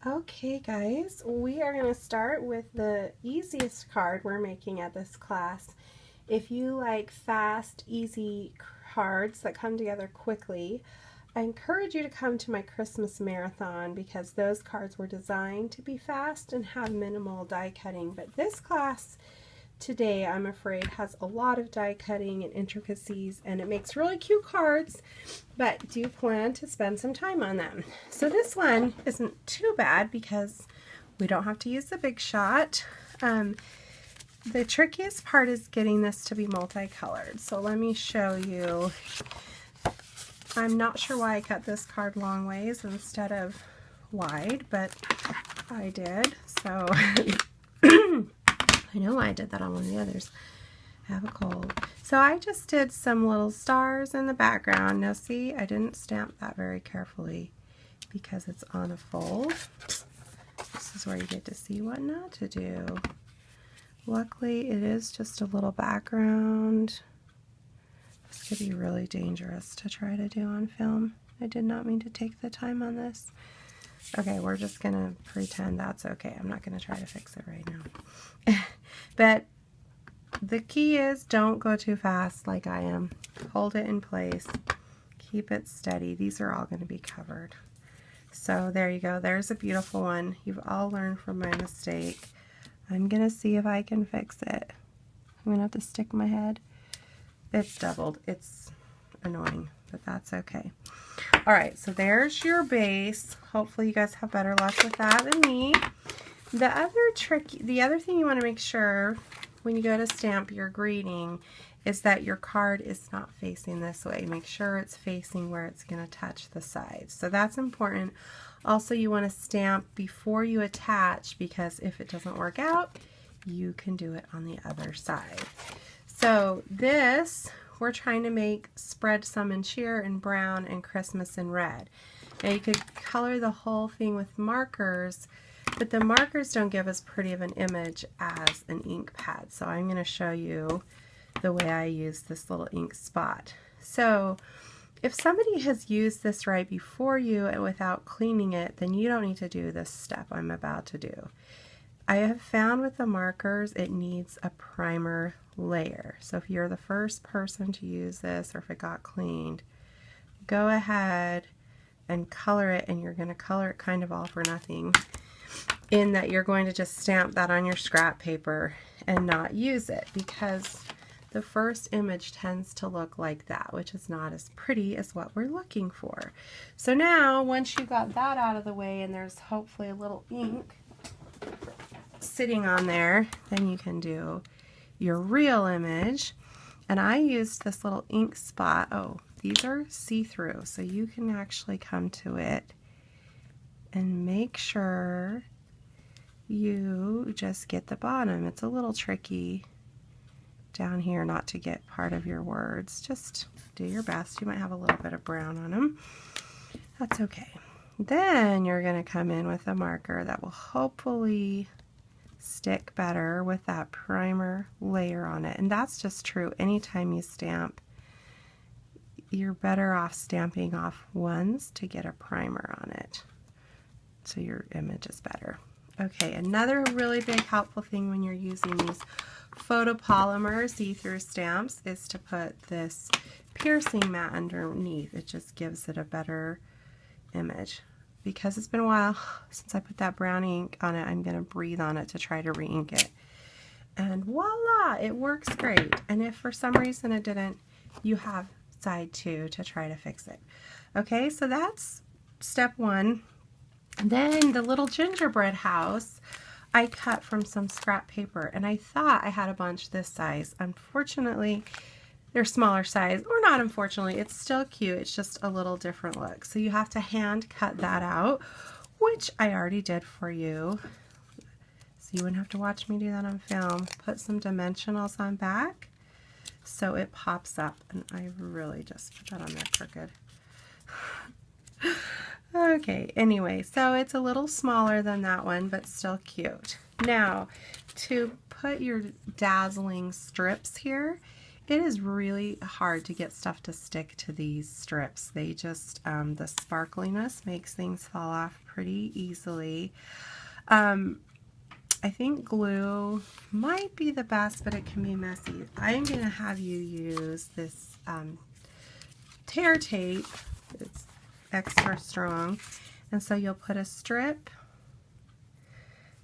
Okay guys, we are going to start with the easiest card we're making at this class. If you like fast, easy cards that come together quickly, I encourage you to come to my Christmas marathon because those cards were designed to be fast and have minimal die cutting. But this class today, I'm afraid, has a lot of die cutting and intricacies, and it makes really cute cards, but do plan to spend some time on them. So this one isn't too bad because we don't have to use the Big Shot. The trickiest part is getting this to be multicolored. So let me show you. I'm not sure why I cut this card long ways instead of wide, but I did. So I know I did that on one of the others. I have a cold. So I just did some little stars in the background. Now see, I didn't stamp that very carefully because it's on a fold. This is where you get to see what not to do. Luckily, it is just a little background. This could be really dangerous to try to do on film. I did not mean to take the time on this. Okay, we're just going to pretend that's okay. I'm not going to try to fix it right now. But the key is don't go too fast like I am. Hold it in place. Keep it steady. These are all going to be covered. So there you go. There's a beautiful one. You've all learned from my mistake. I'm going to see if I can fix it. I'm going to have to stick my head. It's doubled. It's annoying, but that's okay. All right, so there's your base. Hopefully you guys have better luck with that than me. The other thing you want to make sure when you go to stamp your greeting is that your card is not facing this way. Make sure it's facing where it's going to touch the sides. So that's important. Also, you want to stamp before you attach because if it doesn't work out, you can do it on the other side. So this, we're trying to make Spread Some and Cheer in brown and Christmas in red. Now you could color the whole thing with markers, but the markers don't give as pretty of an image as an ink pad. So I'm going to show you the way I use this little ink spot. So if somebody has used this right before you and without cleaning it, then you don't need to do this step I'm about to do. I have found with the markers it needs a primer layer. So if you're the first person to use this or if it got cleaned, go ahead and color it, and you're going to color it kind of all for nothing in that you're going to just stamp that on your scrap paper and not use it because the first image tends to look like that, which is not as pretty as what we're looking for. So now once you got that out of the way and there's hopefully a little ink sitting on there, then you can do your real image. And I used this little ink spot. Oh, these are see-through, so you can actually come to it and make sure you just get the bottom. It's a little tricky down here not to get part of your words. Just do your best. You might have a little bit of brown on them. That's okay. Then you're going to come in with a marker that will hopefully stick better with that primer layer on it. And that's just true anytime you stamp. You're better off stamping off ones to get a primer on it so your image is better. Okay, another really big helpful thing when you're using these photopolymer see-through stamps is to put this piercing mat underneath. It just gives it a better image. Because it's been a while since I put that brown ink on it, I'm going to breathe on it to try to re-ink it. And voila, it works great. And if for some reason it didn't, you have side 2 to try to fix it. Okay, so that's step 1. Then the little gingerbread house I cut from some scrap paper, and I thought I had a bunch this size. Unfortunately, they're smaller size, or not unfortunately, it's still cute, it's just a little different look. So you have to hand cut that out, which I already did for you. So you wouldn't have to watch me do that on film. Put some dimensionals on back so it pops up, and I really just put that on there crooked. Okay, anyway, so it's a little smaller than that one, but still cute. Now, to put your dazzling strips here, It is really hard to get stuff to stick to these strips. They just, the sparkliness makes things fall off pretty easily. I think glue might be the best, but it can be messy. I'm going to have you use this tear tape. It's extra strong. And so you'll put a strip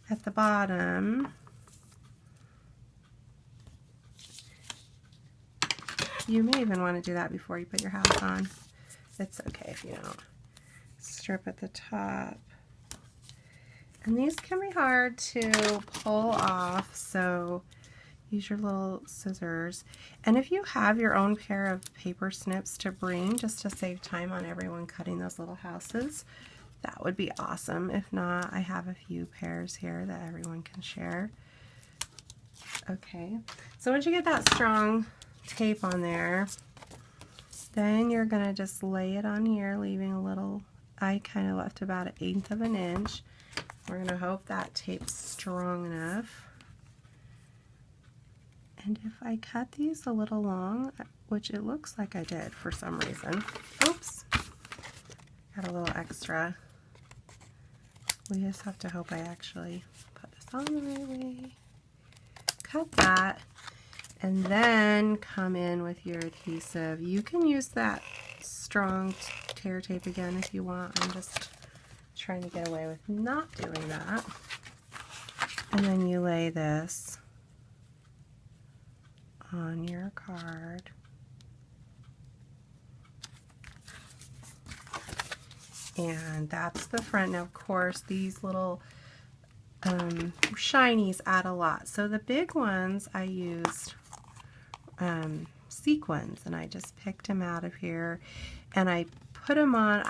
at the bottom. You may even want to do that before you put your house on. It's okay if you don't. Strip at the top. And these can be hard to pull off, so use your little scissors. And if you have your own pair of paper snips to bring, just to save time on everyone cutting those little houses, that would be awesome. If not, I have a few pairs here that everyone can share. Okay, so once you get that strong tape on there, then you're going to just lay it on here, leaving a little, I kind of left about 1/8 of an inch. We're going to hope that tape's strong enough. And if I cut these a little long, which it looks like I did for some reason, oops, got a little extra. We just have to hope I actually put this on the right way. Cut that. And then come in with your adhesive. You can use that strong tear tape again if you want. I'm just trying to get away with not doing that. And then you lay this on your card. And that's the front. Now, of course, these little shinies add a lot. So the big ones I used sequins, and I just picked them out of here and I put them on.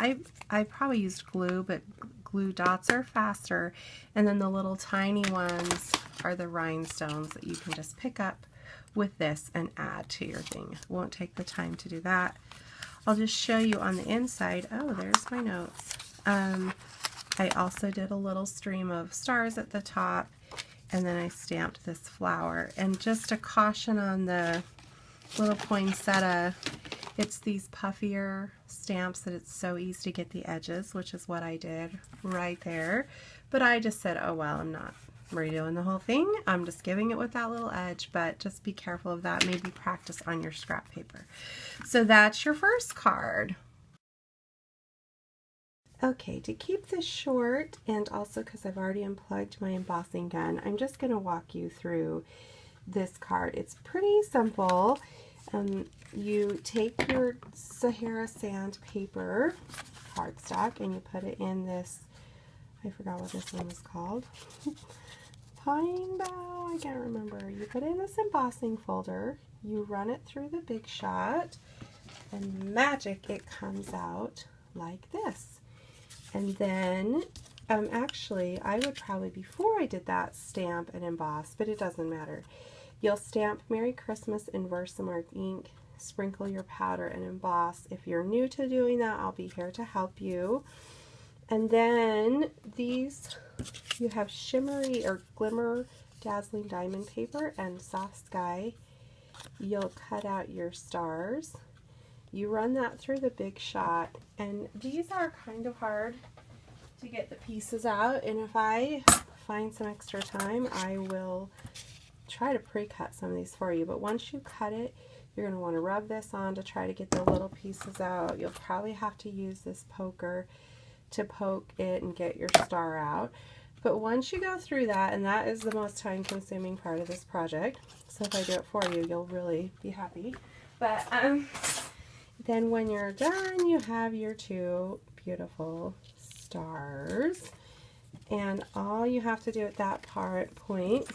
I probably used glue, but glue dots are faster, and then the little tiny ones are the rhinestones that you can just pick up with this and add to your thing. Won't take the time to do that. I'll just show you on the inside. Oh, there's my notes. I also did a little stream of stars at the top, and then I stamped this flower. And just a caution on the little poinsettia, it's these puffier stamps that it's so easy to get the edges, which is what I did right there. But I just said, oh well, I'm not redoing the whole thing. I'm just giving it with that little edge, but just be careful of that. Maybe practice on your scrap paper. So that's your first card. Okay, to keep this short, and also because I've already unplugged my embossing gun, I'm just going to walk you through this card. It's pretty simple. You take your Sahara sand paper cardstock and you put it in this, I forgot what this one was called, pine bough, I can't remember. You put it in this embossing folder, you run it through the Big Shot, and magic, it comes out like this. And then, actually, I would probably, before I did that, stamp and emboss, but it doesn't matter. You'll stamp Merry Christmas in Versamark ink, sprinkle your powder, and emboss. If you're new to doing that, I'll be here to help you. And then these, you have shimmery or glimmer dazzling diamond paper and soft sky. You'll cut out your stars. You run that through the Big Shot, and these are kind of hard to get the pieces out, and if I find some extra time, I will try to pre-cut some of these for you. But once you cut it, you're going to want to rub this on to try to get the little pieces out. You'll probably have to use this poker to poke it and get your star out. But once you go through that, and that is the most time-consuming part of this project, so if I do it for you, you'll really be happy. But then when you're done, you have your two beautiful stars, and all you have to do at that point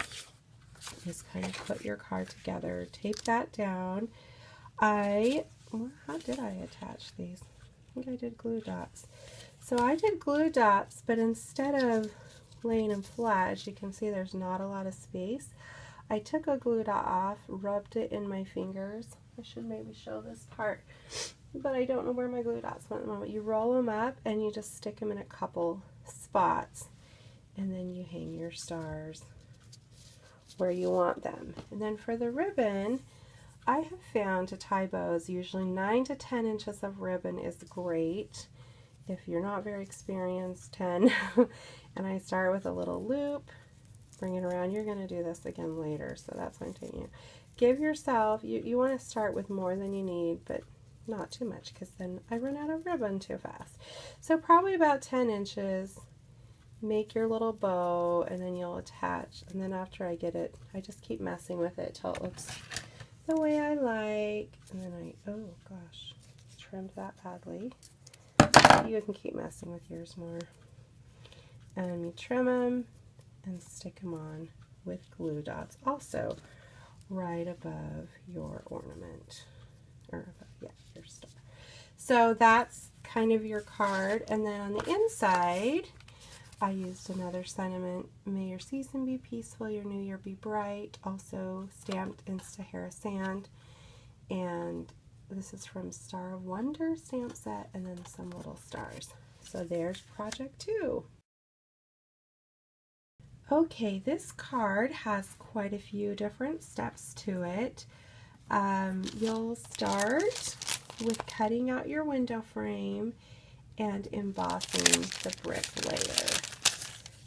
is kind of put your card together, tape that down. How did I attach these? I think I did glue dots. So I did glue dots, but instead of laying them flat, as you can see, there's not a lot of space. I took a glue dot off, rubbed it in my fingers. I should maybe show this part, but I don't know where my glue dots went at the moment. You roll them up and you just stick them in a couple spots, and then you hang your stars where you want them. And then for the ribbon, I have found to tie bows, usually 9 to 10 inches of ribbon is great. If you're not very experienced, 10. And I start with a little loop, bring it around. You're going to do this again later, so that's what I'm taking you. Give yourself, you want to start with more than you need, but not too much, because then I run out of ribbon too fast. So probably about 10 inches. Make your little bow, and then you'll attach. And then after I get it, I just keep messing with it till it looks the way I like. And then oh gosh, trimmed that badly. You can keep messing with yours more. And you trim them and stick them on with glue dots. Also, right above your ornament, or above, yeah, your star. So that's kind of your card. And then on the inside, I used another sentiment. May your season be peaceful, your new year be bright. Also stamped in Sahara Sand. And this is from Star of Wonder stamp set, and then some little stars. So there's project 2. Okay, this card has quite a few different steps to it. You'll start with cutting out your window frame and embossing the brick layer.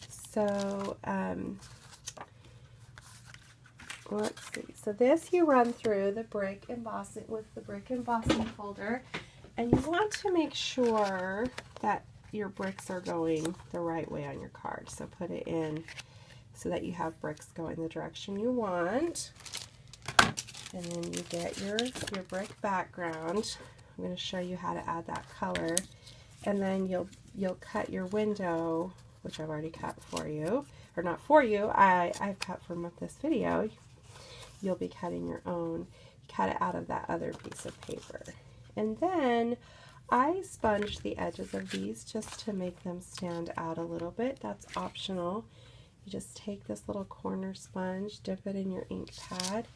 So let's see. So this you run through the brick embossing with the brick embossing folder, and you want to make sure that your bricks are going the right way on your card. So put it in so that you have bricks going the direction you want. And then you get your brick background. I'm going to show you how to add that color. And then you'll cut your window, which I've already cut for you. Or not for you, I've cut from this video. You'll be cutting your own. Cut it out of that other piece of paper. And then I sponge the edges of these just to make them stand out a little bit. That's optional. You just take this little corner sponge, dip it in your ink pad.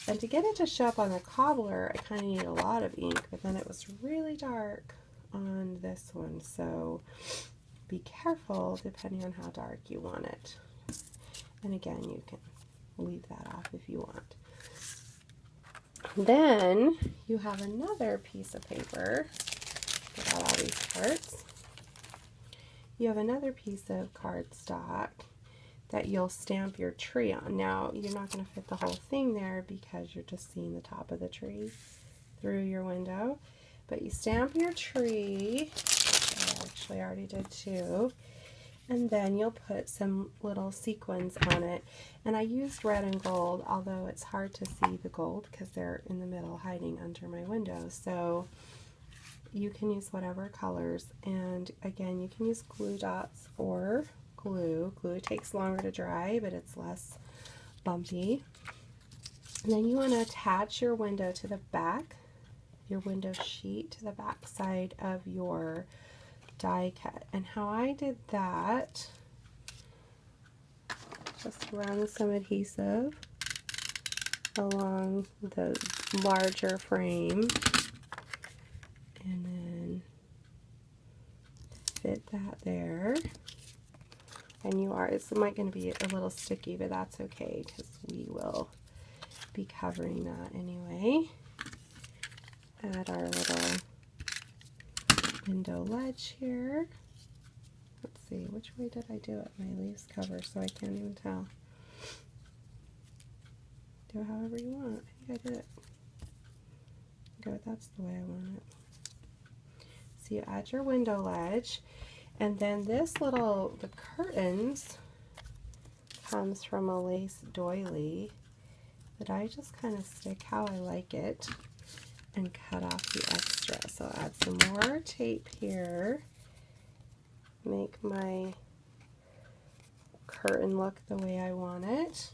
And to get it to show up on the cobbler, I kind of need a lot of ink, but then it was really dark on this one. So be careful depending on how dark you want it. And again, you can leave that off if you want. Then you have another piece of paper. Get out all these parts. You have another piece of cardstock that you'll stamp your tree on. Now, you're not going to fit the whole thing there because you're just seeing the top of the tree through your window. But you stamp your tree. I actually already did too. And then you'll put some little sequins on it. And I used red and gold, although it's hard to see the gold because they're in the middle hiding under my window. So you can use whatever colors. And again, you can use glue dots or glue. Glue takes longer to dry, but it's less bumpy. And then you want to attach your window to the back, your window sheet to the back side of your die cut. And how I did that, just run some adhesive along the larger frame and then fit that there. And it's might going to be a little sticky, but that's okay because we will be covering that anyway. Add our little window ledge here. Let's see, which way did I do it? My leaves cover, so I can't even tell. Do it however you want. I think I did it. Good, that's the way I want it. So you add your window ledge. And then the curtains comes from a lace doily that I just kind of stick how I like it and cut off the extra. So I'll add some more tape here, make my curtain look the way I want it,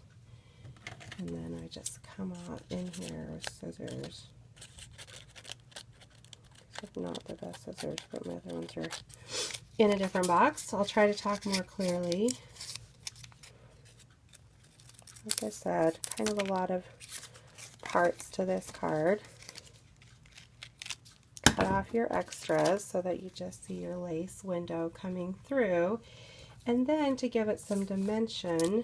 and then I just come out in here with scissors. Except not the best scissors, but my other ones are in a different box. I'll try to talk more clearly. Like I said, kind of a lot of parts to this card. Cut off your extras so that you just see your lace window coming through. And then to give it some dimension,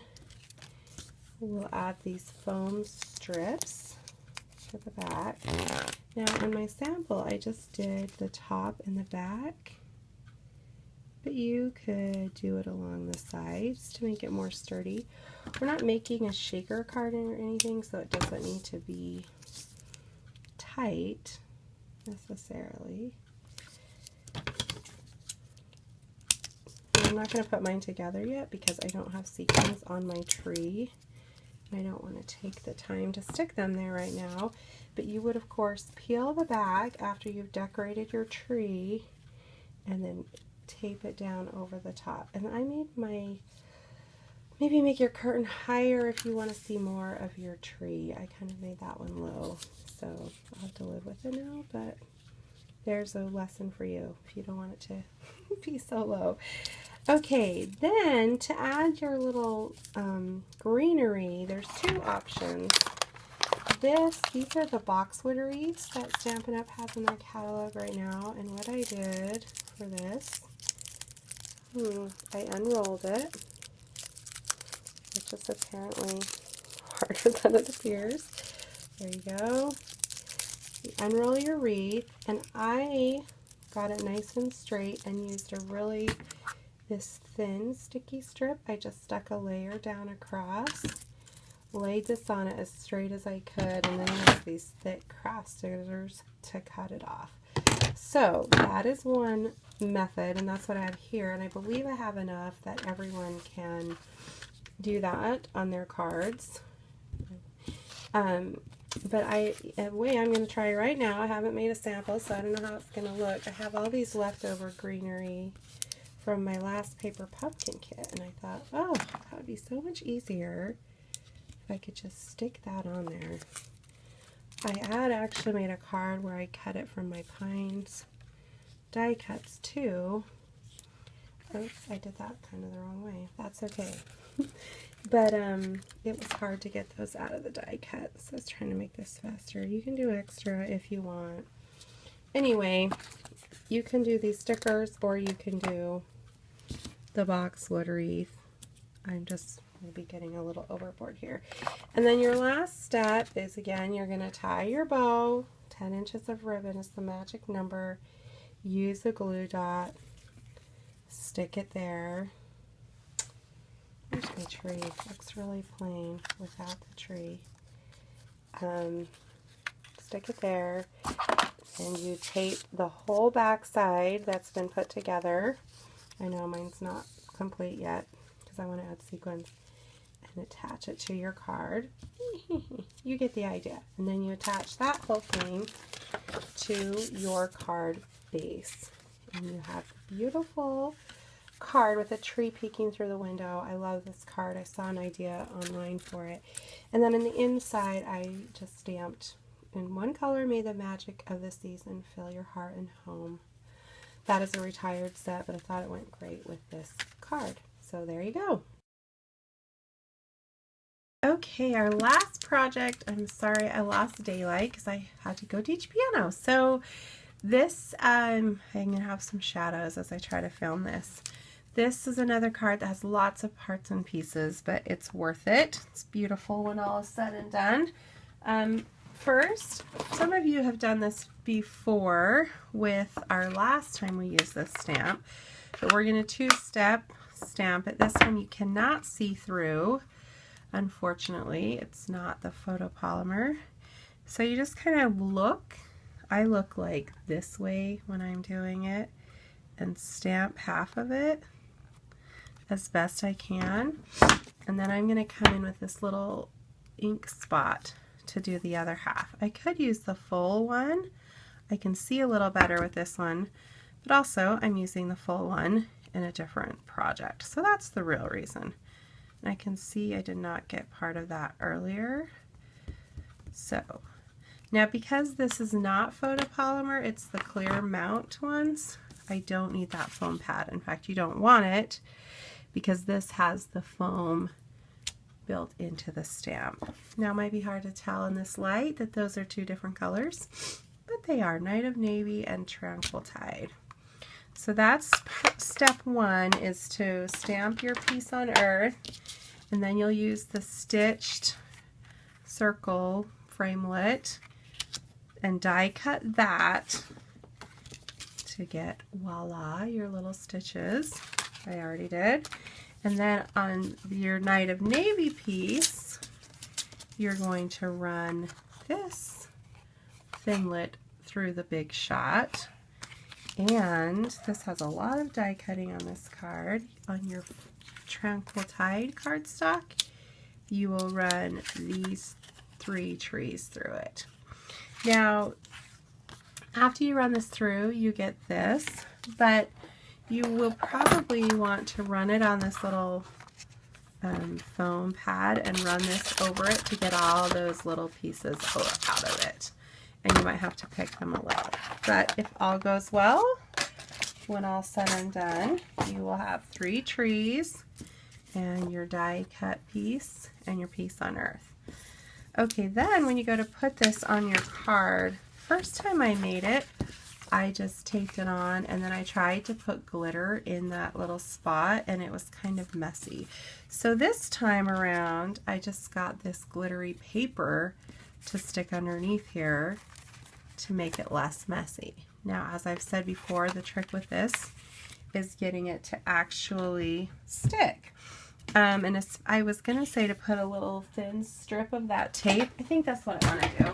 we'll add these foam strips to the back. Now in my sample, I just did the top and the back, but you could do it along the sides to make it more sturdy. We're not making a shaker card or anything, so it doesn't need to be tight necessarily. I'm not going to put mine together yet because I don't have sequins on my tree. I don't want to take the time to stick them there right now. But you would, of course, peel the back after you've decorated your tree and then tape it down over the top. And I made my, maybe make your curtain higher if you want to see more of your tree. I kind of made that one low, so I'll have to live with it now, but there's a lesson for you if you don't want it to be so low. Okay, then to add your little greenery, there's two options. These are the boxwood wreaths that Stampin' Up! Has in their catalog right now, and what I did for this, I unrolled it, which is apparently harder than it appears. There you go. You unroll your wreath, and I got it nice and straight and used this thin sticky strip. I just stuck a layer down across, laid this on it as straight as I could, and then used these thick craft scissors to cut it off. So that is one method, and that's what I have here, and I believe I have enough that everyone can do that on their cards. But a way I'm going to try right now, I haven't made a sample, so I don't know how it's going to look. I have all these leftover greenery from my last paper pumpkin kit, and I thought, oh, that would be so much easier if I could just stick that on there. I had actually made a card where I cut it from my pines die cuts too. Oops, I did that kind of the wrong way. That's okay. But it was hard to get those out of the die cut, so I was trying to make this faster. You can do extra if you want. Anyway, you can do these stickers or you can do the boxwood wreath. I'm just maybe getting a little overboard here. And then your last step is, again, you're going to tie your bow. 10 inches of ribbon is the magic number. Use a glue dot. Stick it there. There's my tree. It looks really plain without the tree. Stick it there. And you tape the whole back side that's been put together. I know mine's not complete yet because I want to add sequins, and attach it to your card. You get the idea. And then you attach that whole thing to your card base. And you have a beautiful card with a tree peeking through the window. I love this card. I saw an idea online for it. And then in the inside, I just stamped in one color, "May the magic of the season fill your heart and home." That is a retired set, but I thought it went great with this card. So there you go. Okay, our last project, I'm sorry I lost daylight because I had to go teach piano. So this, I'm going to have some shadows as I try to film this. This is another card that has lots of parts and pieces, but it's worth it. It's beautiful when all is said and done. First, some of you have done this before with our last time we used this stamp, but we're going to two-step stamp it. This one you cannot see through. Unfortunately, it's not the photopolymer. So you just kind of look. I look like this way when I'm doing it and stamp half of it as best I can. And then I'm going to come in with this little ink spot to do the other half. I could use the full one. I can see a little better with this one, but also I'm using the full one in a different project. So that's the real reason. And I can see I did not get part of that earlier. So now, because this is not photopolymer, it's the clear mount ones, I don't need that foam pad. In fact, you don't want it because this has the foam built into the stamp. Now, it might be hard to tell in this light that those are two different colors, but they are Night of Navy and Tranquil Tide. So that's step one, is to stamp your piece on earth, and then you'll use the stitched circle framelit and die cut that to get, voila, your little stitches. I already did. And then on your Night of Navy piece, you're going to run this thinlet through the big shot. And this has a lot of die cutting on this card. On your Tranquil Tide cardstock, you will run these 3 trees through it. Now, after you run this through, you get this, but you will probably want to run it on this little foam pad and run this over it to get all those little pieces out of it. And you might have to pick them a little. But if all goes well, when all said and done, you will have 3 trees and your die cut piece and your piece on earth. Okay, then when you go to put this on your card, first time I made it, I just taped it on, and then I tried to put glitter in that little spot, and it was kind of messy. So this time around, I just got this glittery paper to stick underneath here to make it less messy. Now, as I've said before, the trick with this is getting it to actually stick. And I was going to say to put a little thin strip of that tape. I think that's what I want to do.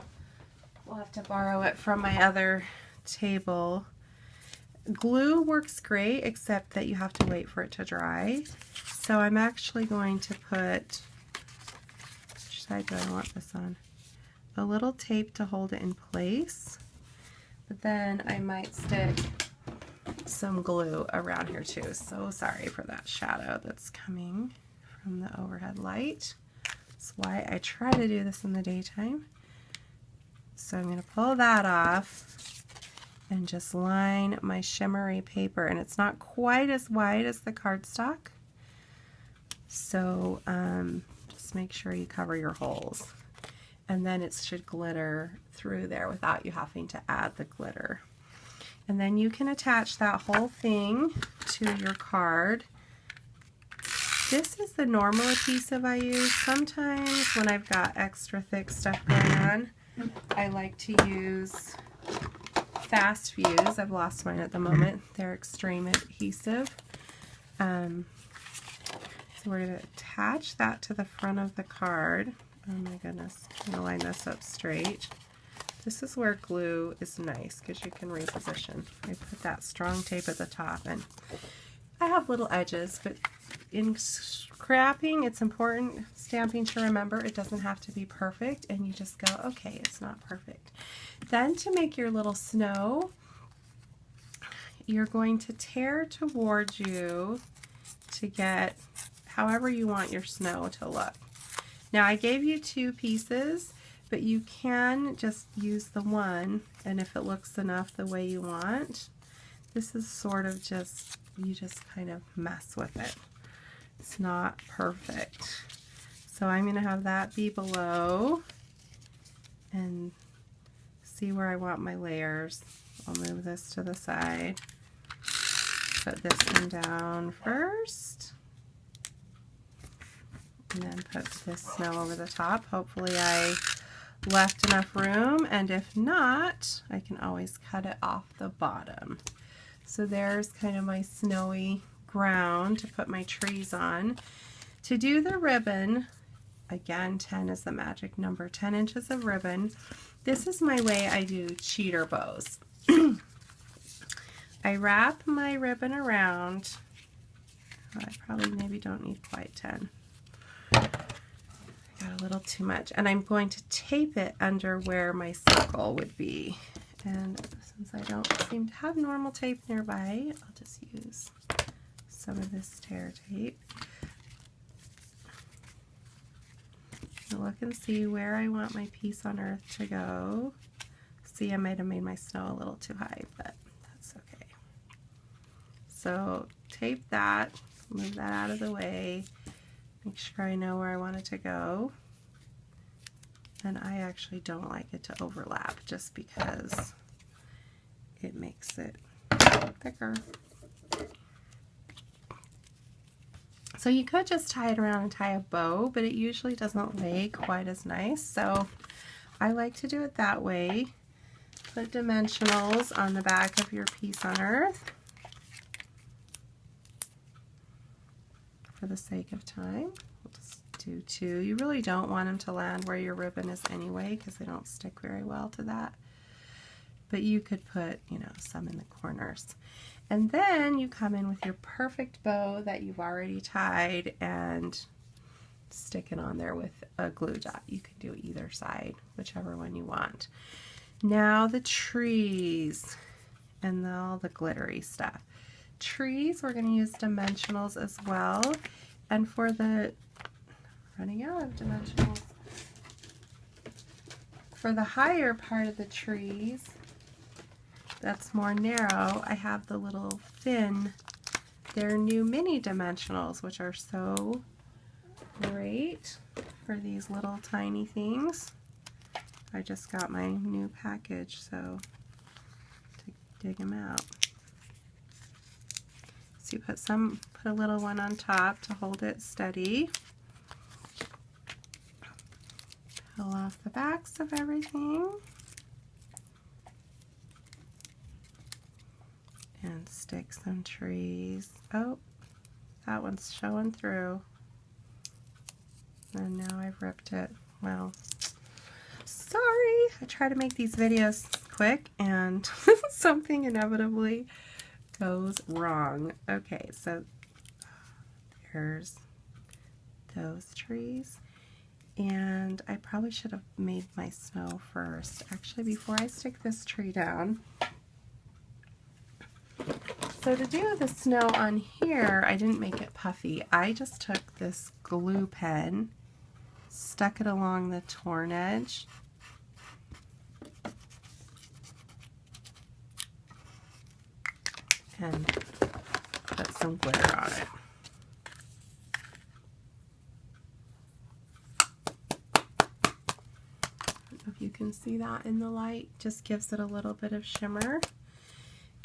We'll have to borrow it from my other table. Glue works great, except that you have to wait for it to dry. So I'm actually going to put, which side do I want this on? A little tape to hold it in place. But then I might stick some glue around here too. So sorry for that shadow that's coming from the overhead light. That's why I try to do this in the daytime. So I'm going to pull that off and just line my shimmery paper, and it's not quite as wide as the cardstock, so just make sure you cover your holes, and then it should glitter through there without you having to add the glitter. And then you can attach that whole thing to your card. This is the normal adhesive I use. Sometimes when I've got extra thick stuff going on, I like to use Fast Fuse. I've lost mine at the moment. They're extreme adhesive. So we're going to attach that to the front of the card. Oh my goodness, I'm going to line this up straight. This is where glue is nice because you can reposition. I put that strong tape at the top, and I have little edges, but in scrapping, it's important, stamping, to remember it doesn't have to be perfect, and you just go, okay, it's not perfect. Then to make your little snow, you're going to tear towards you to get however you want your snow to look. Now I gave you 2 pieces, but you can just use the one, and if it looks enough the way you want, this is sort of just, you just kind of mess with it. It's not perfect. So I'm going to have that be below and see where I want my layers. I'll move this to the side. Put this one down first. And then put this snow over the top. Hopefully I left enough room, and if not, I can always cut it off the bottom. So there's kind of my snowy ground to put my trees on. To do the ribbon, again, 10 is the magic number, 10 inches of ribbon. This is my way I do cheater bows. I wrap my ribbon around, I probably maybe don't need quite 10. Got a little too much, and I'm going to tape it under where my circle would be. And since I don't seem to have normal tape nearby, I'll just use some of this tear tape. Look and see where I want my piece on earth to go. See, I might have made my snow a little too high, but that's okay. So tape that, move that out of the way, make sure I know where I want it to go. And I actually don't like it to overlap just because it makes it thicker. So you could just tie it around and tie a bow, but it usually doesn't lay quite as nice. So I like to do it that way. put dimensionals on the back of your piece on earth for the sake of time. We'll just do 2. You really don't want them to land where your ribbon is anyway because they don't stick very well to that. But you could put, you know, some in the corners. And then you come in with your perfect bow that you've already tied and stick it on there with a glue dot. You can do either side, whichever one you want. Now the trees and all the glittery stuff. Trees, we're going to use dimensionals as well. And for the, running out of dimensionals, for the higher part of the trees, that's more narrow, I have the little thin, they're new mini dimensionals, which are so great for these little tiny things. I just got my new package, so to dig them out. So you put a little one on top to hold it steady. Peel off the backs of everything. And stick some trees. Oh, that one's showing through. And now I've ripped it. Well, sorry. I try to make these videos quick and something inevitably goes wrong. Okay, so there's those trees. And I probably should have made my snow first. Actually, before I stick this tree down. So to do the snow on here, I didn't make it puffy. I just took this glue pen, stuck it along the torn edge, and put some glitter on it. I don't know if you can see that in the light, just gives it a little bit of shimmer.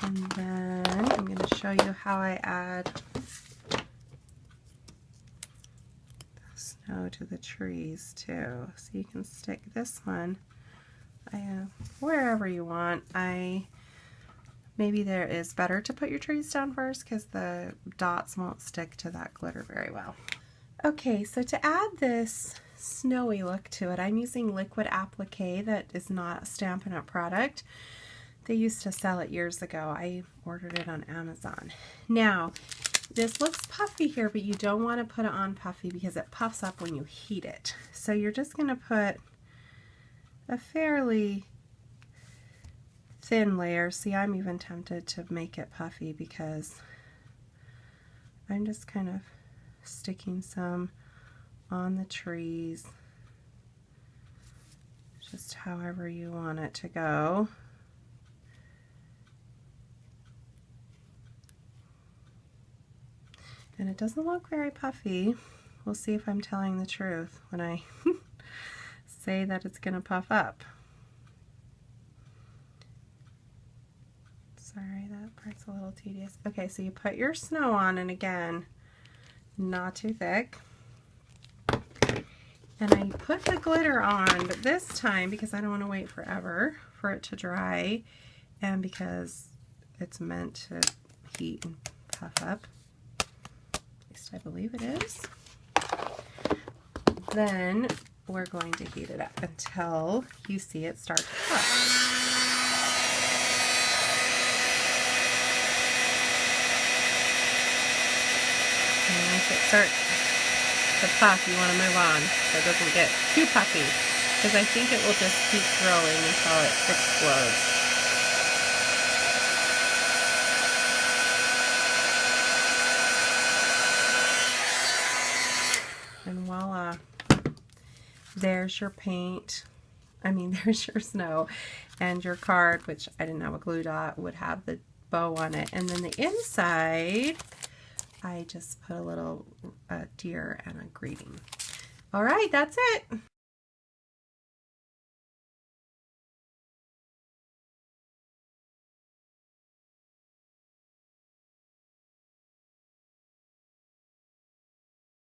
And then I'm going to show you how I add the snow to the trees too. So you can stick this one wherever you want. Maybe there is better to put your trees down first because the dots won't stick to that glitter very well. Okay, so to add this snowy look to it, I'm using liquid applique that is not a Stampin' Up! Product. They used to sell it years ago. I ordered it on Amazon. Now, this looks puffy here, but you don't want to put it on puffy because it puffs up when you heat it. So you're just going to put a fairly thin layer. See, I'm even tempted to make it puffy because I'm just kind of sticking some on the trees, just however you want it to go. And it doesn't look very puffy. We'll see if I'm telling the truth when I say that it's going to puff up. Sorry, that part's a little tedious. Okay, so you put your snow on, and again, not too thick. And I put the glitter on, but this time, because I don't want to wait forever for it to dry, and because it's meant to heat and puff up, I believe it is. Then we're going to heat it up until you see it start to puff. And once it starts to puff, you want to move on so it doesn't get too puffy, because I think it will just keep growing until it explodes. And voila, there's your paint. There's your snow, and your card, which I didn't have a glue dot, would have the bow on it. And then the inside, I just put a little deer and a greeting. All right, that's it.